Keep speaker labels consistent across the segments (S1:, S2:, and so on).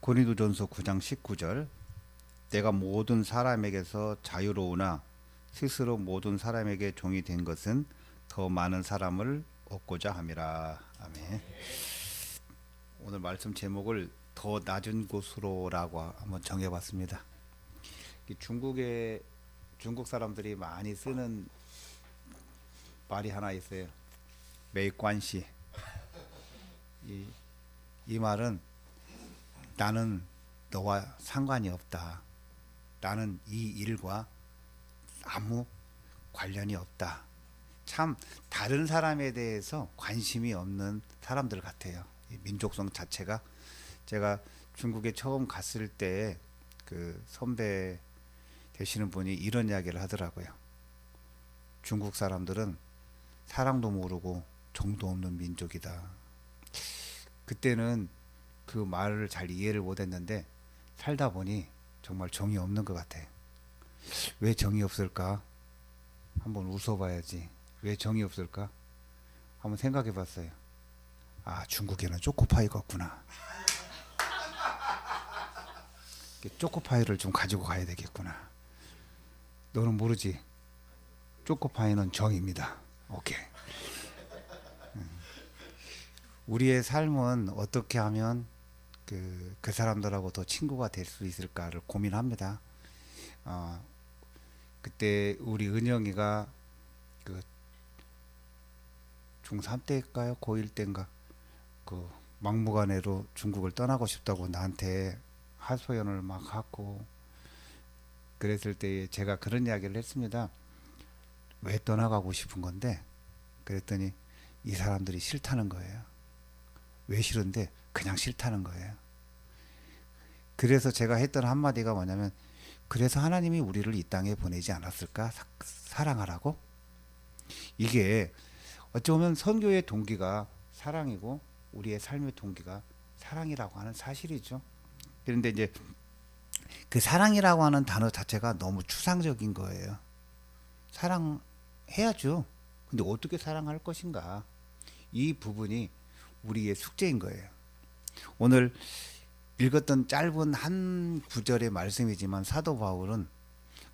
S1: 고린도전서 9장 19절 내가 모든 사람에게서 자유로우나 스스로 모든 사람에게 종이 된 것은 더 많은 사람을 얻고자 함이라. 아멘. 오늘 말씀 제목을 더 낮은 곳으로라고 한번 정해봤습니다. 중국 사람들이 많이 쓰는 말이 하나 있어요. 메이관시. 이 말은 나는 너와 상관이 없다. 나는 이 일과 아무 관련이 없다. 참 다른 사람에 대해서 관심이 없는 사람들 같아요. 이 민족성 자체가. 제가 중국에 처음 갔을 때 그 선배 되시는 분이 이런 이야기를 하더라고요. 중국 사람들은 사랑도 모르고 정도 없는 민족이다. 그때는 그 말을 잘 이해를 못했는데 살다 보니 정말 정이 없는 것 같아. 왜 정이 없을까? 한번 웃어봐야지. 왜 정이 없을까? 한번 생각해봤어요. 아, 중국에는 초코파이가 없구나. 초코파이를 좀 가지고 가야 되겠구나. 너는 모르지? 초코파이는 정입니다. 오케이. 우리의 삶은 어떻게 하면 그 사람들하고 더 친구가 될 수 있을까를 고민합니다. 그때 우리 은영이가 그 중3 때일까요? 고1 때인가? 그 막무가내로 중국을 떠나고 싶다고 나한테 하소연을 막 하고 그랬을 때 제가 그런 이야기를 했습니다. 왜 떠나가고 싶은 건데? 그랬더니 이 사람들이 싫다는 거예요. 왜 싫은데? 그냥 싫다는 거예요. 그래서 제가 했던 한마디가 뭐냐면, 그래서 하나님이 우리를 이 땅에 보내지 않았을까? 사랑하라고? 이게 어찌 보면 선교의 동기가 사랑이고 우리의 삶의 동기가 사랑이라고 하는 사실이죠. 그런데 이제 그 사랑이라고 하는 단어 자체가 너무 추상적인 거예요. 사랑해야죠. 근데 어떻게 사랑할 것인가? 이 부분이 우리의 숙제인 거예요. 오늘 읽었던 짧은 한 구절의 말씀이지만 사도 바울은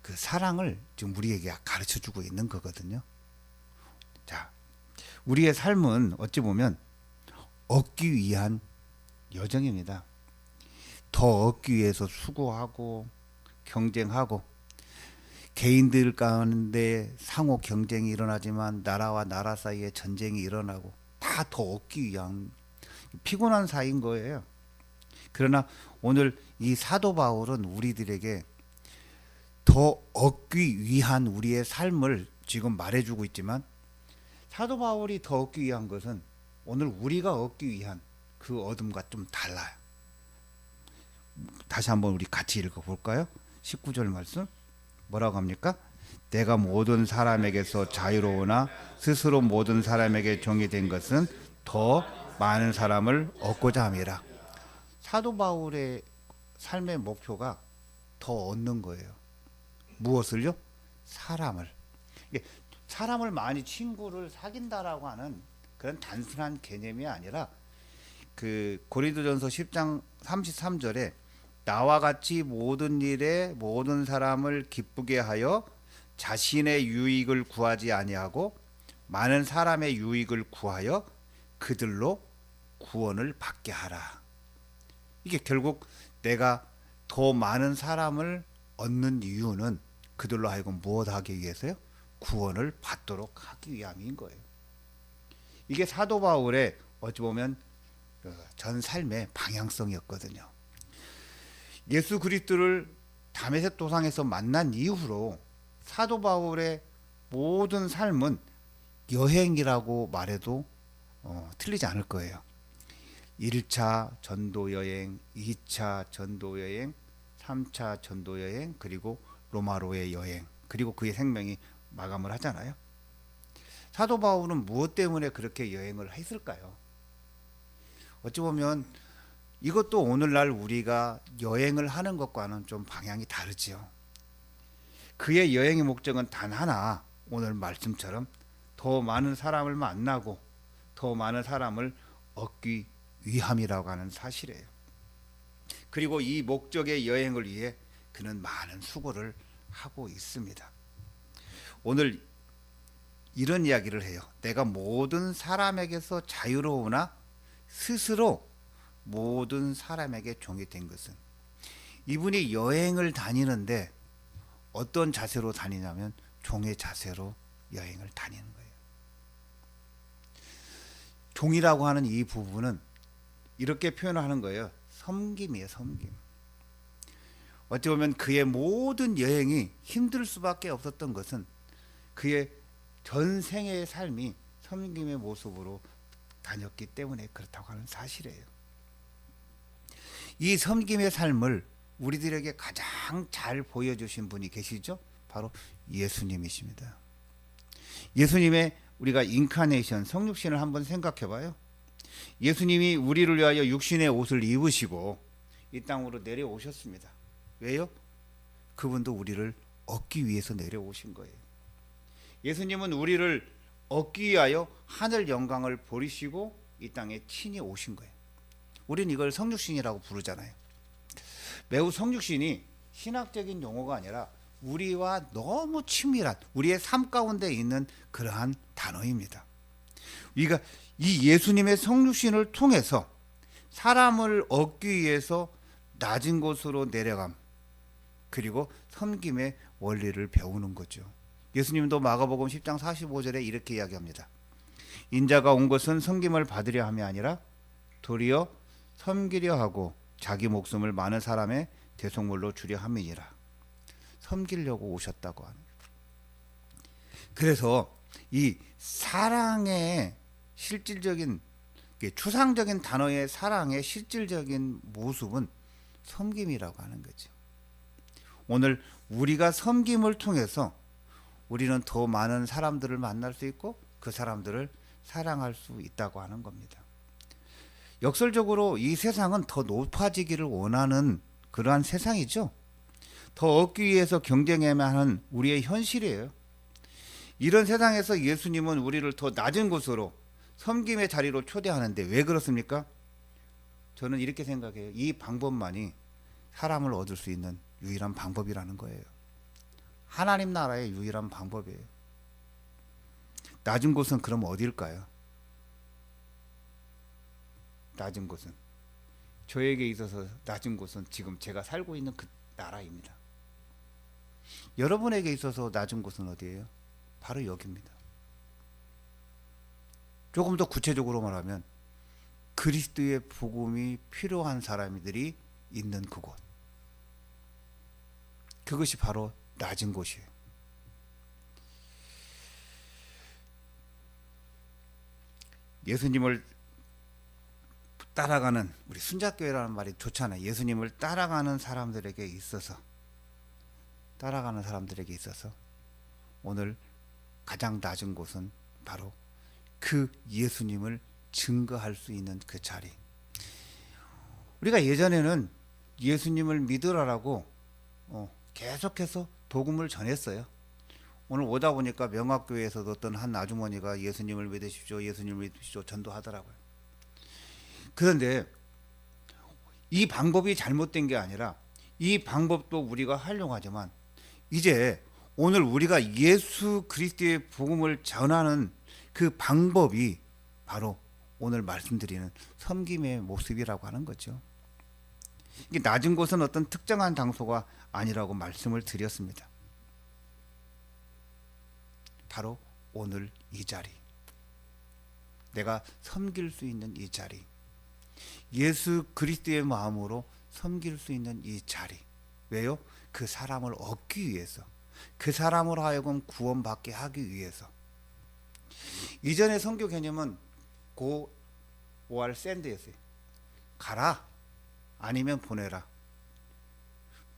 S1: 그 사랑을 지금 우리에게 가르쳐 주고 있는 거거든요. 자, 우리의 삶은 어찌 보면 얻기 위한 여정입니다. 더 얻기 위해서 수고하고 경쟁하고 개인들 가운데 상호 경쟁이 일어나지만 나라와 나라 사이에 전쟁이 일어나고 다 더 얻기 위한 피곤한 사이인 거예요. 그러나 오늘 이 사도 바울은 우리들에게 더 얻기 위한 우리의 삶을 지금 말해주고 있지만 사도 바울이 더 얻기 위한 것은 오늘 우리가 얻기 위한 그 얻음과 좀 달라요. 다시 한번 우리 같이 읽어볼까요? 19절 말씀 뭐라고 합니까? 내가 모든 사람에게서 자유로우나 스스로 모든 사람에게 종이 된 것은 더 많은 사람을 얻고자 함이라. 사도 바울의 삶의 목표가 더 얻는 거예요. 무엇을요? 사람을. 사람을 많이 친구를 사귄다라고 하는 그런 단순한 개념이 아니라 그 고린도전서 10장 33절에 나와 같이 모든 일에 모든 사람을 기쁘게 하여 자신의 유익을 구하지 아니하고 많은 사람의 유익을 구하여 그들로 구원을 받게 하라. 이게 결국 내가 더 많은 사람을 얻는 이유는 그들로 하여금 무엇하기 위해서요? 구원을 받도록 하기 위함인 거예요. 이게 사도 바울의 어찌 보면 전 삶의 방향성이었거든요. 예수 그리스도를 다메섹 도상에서 만난 이후로 사도 바울의 모든 삶은 여행이라고 말해도 틀리지 않을 거예요. 1차 전도 여행, 2차 전도 여행, 3차 전도 여행, 그리고 로마로의 여행, 그리고 그의 생명이 마감을 하잖아요. 사도 바울은 무엇 때문에 그렇게 여행을 했을까요? 어찌 보면 이것도 오늘날 우리가 여행을 하는 것과는 좀 방향이 다르지요. 그의 여행의 목적은 단 하나, 오늘 말씀처럼 더 많은 사람을 만나고 더 많은 사람을 얻기 위함이라고 하는 사실이에요. 그리고 이 목적의 여행을 위해 그는 많은 수고를 하고 있습니다. 오늘 이런 이야기를 해요. 내가 모든 사람에게서 자유로우나 스스로 모든 사람에게 종이 된 것은, 이분이 여행을 다니는데 어떤 자세로 다니냐면 종의 자세로 여행을 다니는 거예요. 종이라고 하는 이 부분은 이렇게 표현하는 거예요. 섬김이에요. 섬김. 어찌 보면 그의 모든 여행이 힘들 수밖에 없었던 것은 그의 전생의 삶이 섬김의 모습으로 다녔기 때문에 그렇다고 하는 사실이에요. 이 섬김의 삶을 우리들에게 가장 잘 보여주신 분이 계시죠? 바로 예수님이십니다. 예수님의 우리가 인카네이션, 성육신을 한번 생각해 봐요. 예수님이 우리를 위하여 육신의 옷을 입으시고 이 땅으로 내려오셨습니다. 왜요? 그분도 우리를 얻기 위해서 내려오신 거예요. 예수님은 우리를 얻기 위하여 하늘 영광을 버리시고 이 땅에 친히 오신 거예요. 우리는 이걸 성육신이라고 부르잖아요. 매우 성육신이 신학적인 용어가 아니라 우리와 너무 친밀한, 우리의 삶 가운데 있는 그러한 단어입니다. 우리가 이 예수님의 성육신을 통해서 사람을 얻기 위해서 낮은 곳으로 내려감, 그리고 섬김의 원리를 배우는 거죠. 예수님도 마가복음 10장 45절에 이렇게 이야기합니다. 인자가 온 것은 섬김을 받으려 함이 아니라 도리어 섬기려 하고 자기 목숨을 많은 사람의 대속물로 주려 함이니라. 섬기려고 오셨다고 하는. 그래서 이 사랑의 실질적인, 추상적인 단어의 사랑의 실질적인 모습은 섬김이라고 하는 거죠. 오늘 우리가 섬김을 통해서 우리는 더 많은 사람들을 만날 수 있고 그 사람들을 사랑할 수 있다고 하는 겁니다. 역설적으로 이 세상은 더 높아지기를 원하는 그러한 세상이죠. 더 얻기 위해서 경쟁해야만 하는 우리의 현실이에요. 이런 세상에서 예수님은 우리를 더 낮은 곳으로 섬김의 자리로 초대하는데 왜 그렇습니까? 저는 이렇게 생각해요. 이 방법만이 사람을 얻을 수 있는 유일한 방법이라는 거예요. 하나님 나라의 유일한 방법이에요. 낮은 곳은 그럼 어딜까요? 낮은 곳은, 저에게 있어서 낮은 곳은 지금 제가 살고 있는 그 나라입니다. 여러분에게 있어서 낮은 곳은 어디예요? 바로 여기입니다. 조금 더 구체적으로 말하면 그리스도의 복음이 필요한 사람들이 있는 그곳, 그것이 바로 낮은 곳이에요. 예수님을 따라가는, 우리 순자교회라는 말이 좋잖아요. 예수님을 따라가는 사람들에게 있어서 오늘 가장 낮은 곳은 바로 그 예수님을 증거할 수 있는 그 자리. 우리가 예전에는 예수님을 믿으라라고 계속해서 복음을 전했어요. 오늘 오다 보니까 명학교에서도 어떤 한 아주머니가 예수님을 믿으십시오, 예수님을 믿으십시오 전도하더라고요. 그런데 이 방법이 잘못된 게 아니라 이 방법도 우리가 활용하지만 이제 오늘 우리가 예수 그리스도의 복음을 전하는 그 방법이 바로 오늘 말씀드리는 섬김의 모습이라고 하는 거죠. 이게 낮은 곳은 어떤 특정한 장소가 아니라고 말씀을 드렸습니다. 바로 오늘 이 자리, 내가 섬길 수 있는 이 자리, 예수 그리스도의 마음으로 섬길 수 있는 이 자리. 왜요? 그 사람을 얻기 위해서, 그 사람으로 하여금 구원받게 하기 위해서. 이전의 선교 개념은 go or send였어요. 가라 아니면 보내라.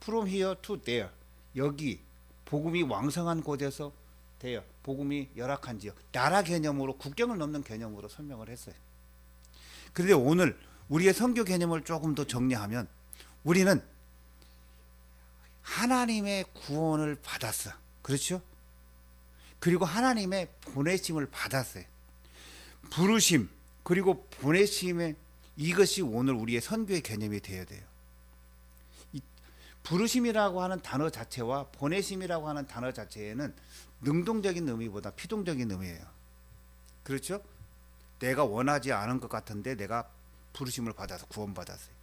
S1: From here to there, 여기 복음이 왕성한 곳에서 there, 복음이 열악한 지역, 나라 개념으로, 국경을 넘는 개념으로 설명을 했어요. 그런데 오늘 우리의 선교 개념을 조금 더 정리하면 우리는 하나님의 구원을 받았어. 그렇죠? 그리고 하나님의 보내심을 받았어요. 부르심 그리고 보내심의, 이것이 오늘 우리의 선교의 개념이 되어야 돼요. 부르심이라고 하는 단어 자체와 보내심이라고 하는 단어 자체에는 능동적인 의미보다 피동적인 의미예요. 그렇죠? 내가 원하지 않은 것 같은데 내가 부르심을 받아서 구원받았어요.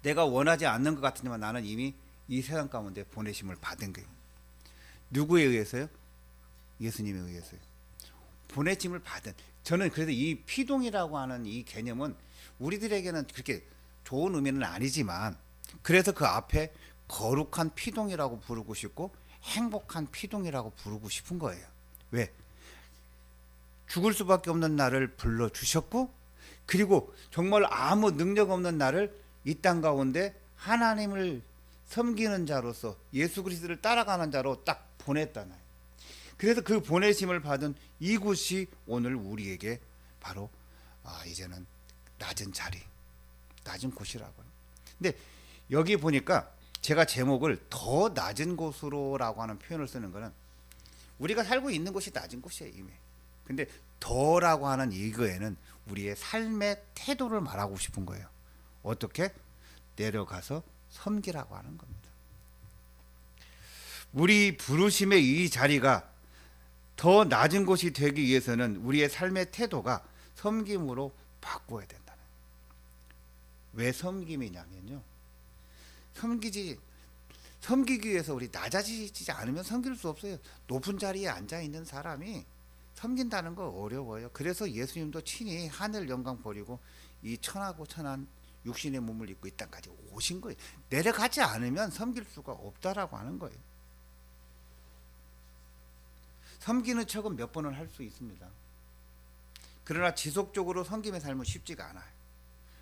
S1: 내가 원하지 않는 것 같은데만 나는 이미 이 세상 가운데 보내심을 받은 거예요. 누구에 의해서요? 예수님에 의해서요. 보내심을 받은. 저는 그래서 이 피동이라고 하는 이 개념은 우리들에게는 그렇게 좋은 의미는 아니지만, 그래서 그 앞에 거룩한 피동이라고 부르고 싶고 행복한 피동이라고 부르고 싶은 거예요. 왜? 죽을 수밖에 없는 나를 불러주셨고, 그리고 정말 아무 능력 없는 나를 이 땅 가운데 하나님을 섬기는 자로서 예수 그리스도를 따라가는 자로 딱 보냈다나요. 그래서 그 보내심을 받은 이곳이 오늘 우리에게 바로 이제는 낮은 자리, 낮은 곳이라고요. 근데 여기 보니까 제가 제목을 더 낮은 곳으로라고 하는 표현을 쓰는 거는 우리가 살고 있는 곳이 낮은 곳이에요 이미. 근데 더라고 하는 이거에는 우리의 삶의 태도를 말하고 싶은 거예요. 어떻게? 내려가서 섬기라고 하는 겁니다. 우리 부르심의 이 자리가 더 낮은 곳이 되기 위해서는 우리의 삶의 태도가 섬김으로 바꿔야 된다는. 왜 섬김이냐면요, 섬기기 위해서 우리 낮아지지 않으면 섬길 수 없어요. 높은 자리에 앉아 있는 사람이 섬긴다는 거 어려워요. 그래서 예수님도 친히 하늘 영광 버리고 이 천하고 천한 육신의 몸을 입고 이 땅까지 오신 거예요. 내려가지 않으면 섬길 수가 없다라고 하는 거예요. 섬기는 척은 몇 번은 할 수 있습니다. 그러나 지속적으로 섬김의 삶은 쉽지가 않아요.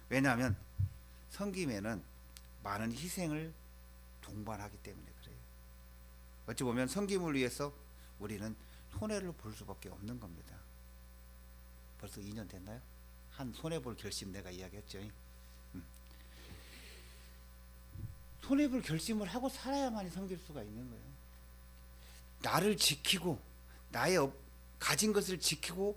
S1: 왜냐하면 섬김에는 많은 희생을 동반하기 때문에 그래요. 어찌 보면 섬김을 위해서 우리는 손해를 볼 수밖에 없는 겁니다. 벌써 2년 됐나요? 한 손해볼 결심 내가 이야기했죠. 손해볼 결심을 하고 살아야만이 섬길 수가 있는 거예요. 나를 지키고 나의 가진 것을 지키고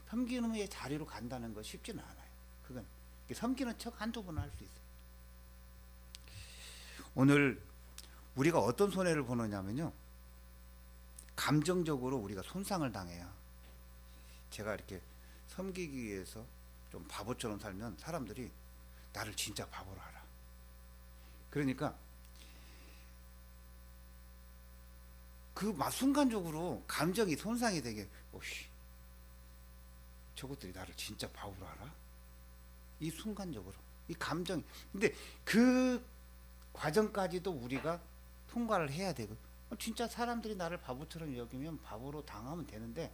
S1: 섬기는 자리로 간다는 거 쉽지는 않아요. 그건 섬기는 척 한두 번은 할 수 있어요. 오늘 우리가 어떤 손해를 보느냐면요, 감정적으로 우리가 손상을 당해요. 제가 이렇게 섬기기 위해서 좀 바보처럼 살면 사람들이 나를 진짜 바보로 알아. 그러니까 그 순간적으로 감정이 손상이 되게, 저것들이 나를 진짜 바보로 알아? 이 순간적으로 이 감정이. 근데 그 과정까지도 우리가 통과를 해야 되고, 진짜 사람들이 나를 바보처럼 여기면 바보로 당하면 되는데,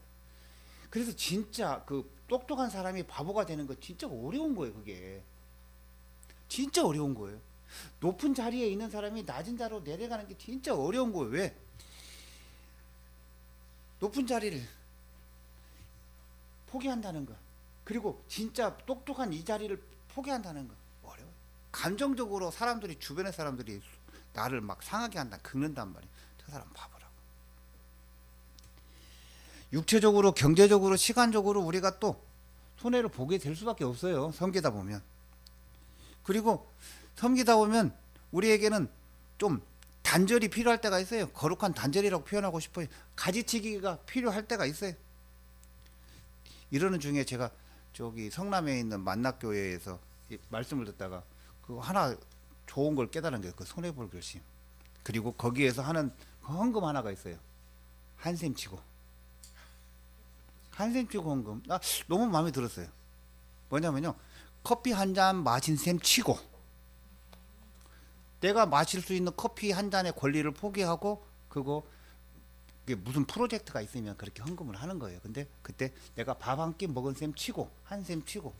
S1: 그래서 진짜 그 똑똑한 사람이 바보가 되는 거 진짜 어려운 거예요. 그게 진짜 어려운 거예요. 높은 자리에 있는 사람이 낮은 자리로 내려가는 게 진짜 어려운 거예요. 왜? 높은 자리를 포기한다는 거, 그리고 진짜 똑똑한 이 자리를 포기한다는 거 어려워요. 감정적으로 사람들이, 주변의 사람들이 나를 막 상하게 한다, 긁는단 말이에요. 저 사람 바보라고. 육체적으로, 경제적으로, 시간적으로 우리가 또 손해를 보게 될 수밖에 없어요. 섬기다 보면. 그리고 섬기다 보면 우리에게는 좀 단절이 필요할 때가 있어요. 거룩한 단절이라고 표현하고 싶어요. 가지치기가 필요할 때가 있어요. 이러는 중에 제가 저기 성남에 있는 만락교회에서 말씀을 듣다가 그 하나 좋은 걸 깨달은 게 그 손해볼 결심. 그리고 거기에서 하는 헌금 하나가 있어요. 한샘 치고 헌금. 너무 마음에 들었어요. 뭐냐면요, 커피 한 잔 마신 셈 치고 내가 마실 수 있는 커피 한 잔의 권리를 포기하고, 그거 무슨 프로젝트가 있으면 그렇게 헌금을 하는 거예요. 근데 그때 내가 밥 한 끼 먹은 셈 치고, 한 셈 치고,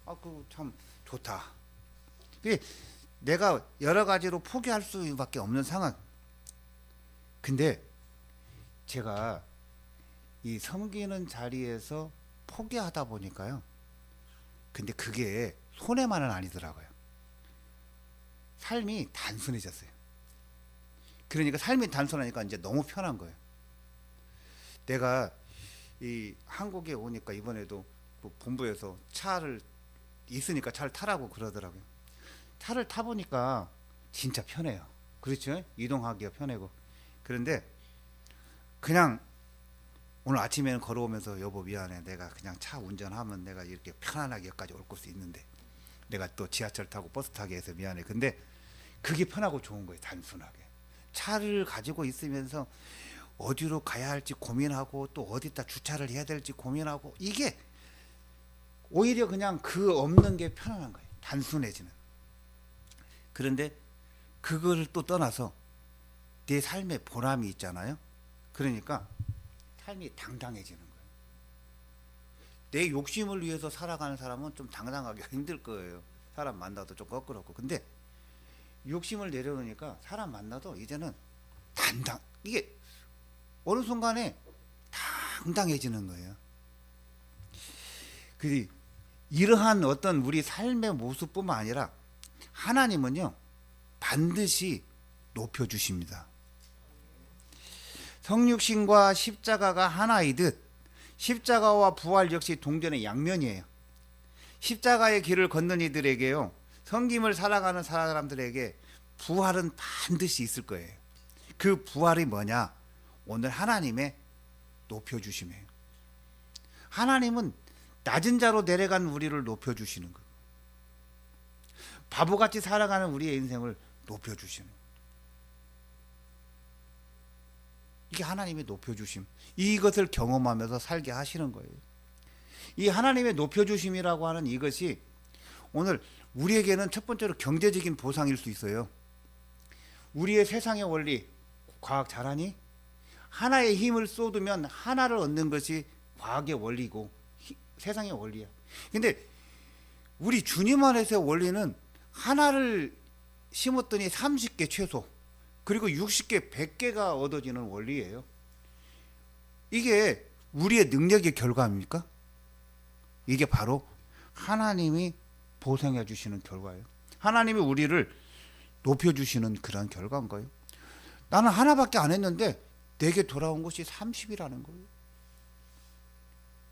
S1: 그거 참 좋다. 내가 여러 가지로 포기할 수밖에 없는 상황. 근데 제가 이 섬기는 자리에서 포기하다 보니까요, 근데 그게 손해만은 아니더라고요. 삶이 단순해졌어요. 그러니까 삶이 단순하니까 이제 너무 편한 거예요. 내가 이 한국에 오니까 이번에도 본부에서 차를 있으니까 차를 타라고 그러더라고요. 차를 타보니까 진짜 편해요. 그렇죠? 이동하기가 편하고. 그런데 그냥 오늘 아침에는 걸어오면서 여보 미안해. 내가 그냥 차 운전하면 내가 이렇게 편안하게 여기까지 올 수 있는데 내가 또 지하철 타고 버스 타게 해서 미안해. 근데 그게 편하고 좋은 거예요. 단순하게. 차를 가지고 있으면서 어디로 가야 할지 고민하고 또 어디다 주차를 해야 될지 고민하고 이게 오히려 그냥 그 없는 게 편안한 거예요. 단순해지는. 그런데 그걸 또 떠나서 내 삶에 보람이 있잖아요. 그러니까 삶이 당당해지는 거예요. 내 욕심을 위해서 살아가는 사람은 좀 당당하기가 힘들 거예요. 사람 만나도 좀 껄끄럽고. 근데 욕심을 내려놓으니까 사람 만나도 이제는 이게 어느 순간에 당당해지는 거예요. 이러한 어떤 우리 삶의 모습뿐만 아니라 하나님은요 반드시 높여주십니다. 성육신과 십자가가 하나이듯 십자가와 부활 역시 동전의 양면이에요. 십자가의 길을 걷는 이들에게요, 성김을 살아가는 사람들에게 부활은 반드시 있을 거예요. 그 부활이 뭐냐? 오늘 하나님의 높여주심이에요. 하나님은 낮은 자로 내려간 우리를 높여주시는 거예요. 바보같이 살아가는 우리의 인생을 높여주시는 거예요. 이게 하나님의 높여주심. 이것을 경험하면서 살게 하시는 거예요. 이 하나님의 높여주심이라고 하는 이것이 오늘 우리에게는 첫 번째로 경제적인 보상일 수 있어요. 우리의 세상의 원리, 과학 잘하니? 하나의 힘을 쏟으면 하나를 얻는 것이 과학의 원리고 세상의 원리야. 근데 우리 주님 안에서의 원리는 하나를 심었더니 30개 최소, 그리고 60개, 100개가 얻어지는 원리예요. 이게 우리의 능력의 결과입니까? 이게 바로 하나님이 보상해 주시는 결과예요. 하나님이 우리를 높여주시는 그런 결과인 거예요. 나는 하나밖에 안 했는데 내게 돌아온 것이 30이라는 거예요.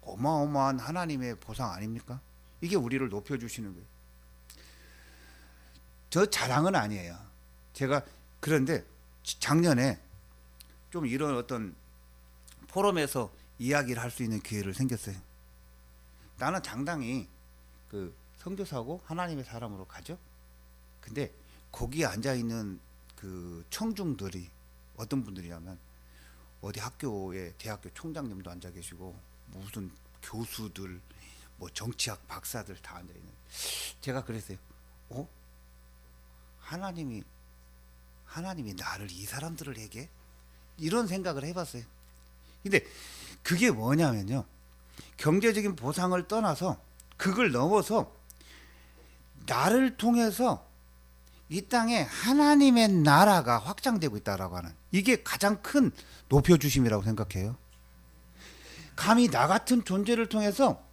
S1: 어마어마한 하나님의 보상 아닙니까? 이게 우리를 높여주시는 거예요. 저 자랑은 아니에요. 제가 그런데 작년에 좀 이런 어떤 포럼에서 이야기를 할 수 있는 기회를 생겼어요. 나는 장당히 그 선교사고 하나님의 사람으로 가죠. 근데 거기에 앉아 있는 그 청중들이 어떤 분들이냐면 어디 학교에 대학교 총장님도 앉아 계시고 무슨 교수들, 뭐 정치학 박사들 다 앉아 있는. 제가 그랬어요. 하나님이 나를 이 사람들에게 이런 생각을 해봤어요. 근데 그게 뭐냐면요, 경제적인 보상을 떠나서 그걸 넘어서 나를 통해서 이 땅에 하나님의 나라가 확장되고 있다라고 하는, 이게 가장 큰 높여주심이라고 생각해요. 감히 나 같은 존재를 통해서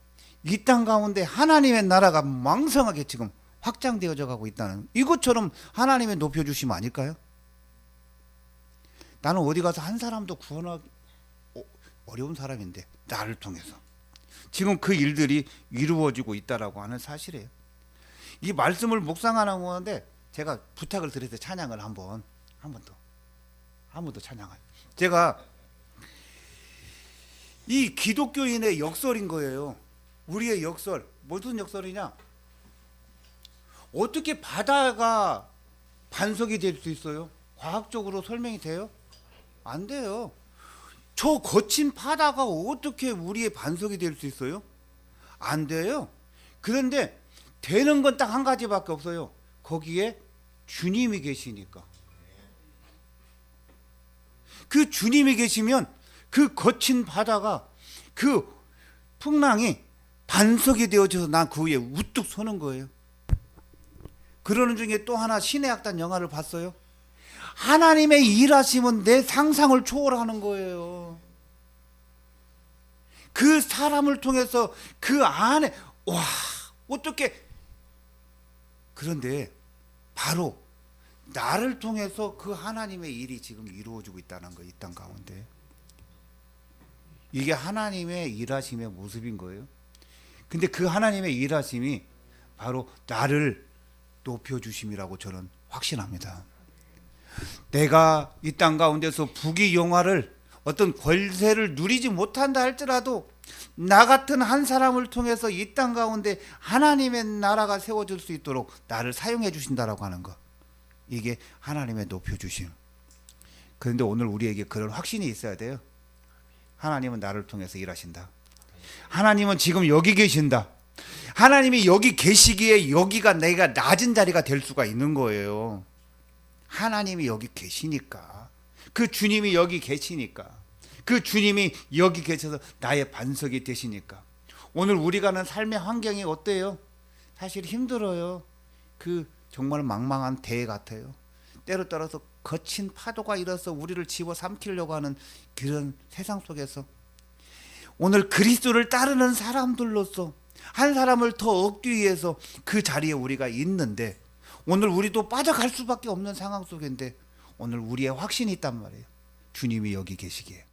S1: 이 땅 가운데 하나님의 나라가 왕성하게 지금 확장되어져 가고 있다는, 이것처럼 하나님의 높여주심 아닐까요? 나는 어디 가서 한 사람도 구원하기 어려운 사람인데 나를 통해서 지금 그 일들이 이루어지고 있다라고 하는 사실이에요. 이 말씀을 묵상하는 건데 제가 부탁을 드려서 찬양을 한 번 더 찬양을. 제가 이 기독교인의 역설인 거예요. 우리의 역설. 무슨 역설이냐? 어떻게 바다가 반석이 될 수 있어요? 과학적으로 설명이 돼요? 안 돼요. 저 거친 바다가 어떻게 우리의 반석이 될 수 있어요? 안 돼요. 그런데 되는 건 딱 한 가지밖에 없어요. 거기에 주님이 계시니까. 그 주님이 계시면 그 거친 바다가, 그 풍랑이 반석이 되어져서 난 그 위에 우뚝 서는 거예요. 그러는 중에 또 하나, 신의 악단 영화를 봤어요? 하나님의 일하심은 내 상상을 초월하는 거예요. 그 사람을 통해서 그 안에, 와, 어떻게. 그런데 바로 나를 통해서 그 하나님의 일이 지금 이루어지고 있다는 거예요. 이 땅 가운데. 이게 하나님의 일하심의 모습인 거예요. 근데 그 하나님의 일하심이 바로 나를 높여주심이라고 저는 확신합니다. 내가 이 땅 가운데서 부귀영화를 어떤 권세를 누리지 못한다 할지라도 나 같은 한 사람을 통해서 이 땅 가운데 하나님의 나라가 세워질 수 있도록 나를 사용해 주신다라고 하는 것, 이게 하나님의 높여주심. 그런데 오늘 우리에게 그런 확신이 있어야 돼요. 하나님은 나를 통해서 일하신다. 하나님은 지금 여기 계신다. 하나님이 여기 계시기에 여기가 내가 낮은 자리가 될 수가 있는 거예요. 하나님이 여기 계시니까, 그 주님이 여기 계시니까, 그 주님이 여기 계셔서 나의 반석이 되시니까. 오늘 우리가 하는 삶의 환경이 어때요? 사실 힘들어요. 그 정말 망망한 대 같아요. 때로 따라서 거친 파도가 일어서 우리를 집어삼키려고 하는 그런 세상 속에서 오늘 그리스도를 따르는 사람들로서 한 사람을 더 얻기 위해서 그 자리에 우리가 있는데, 오늘 우리도 빠져갈 수밖에 없는 상황 속인데 오늘 우리의 확신이 있단 말이에요. 주님이 여기 계시기에.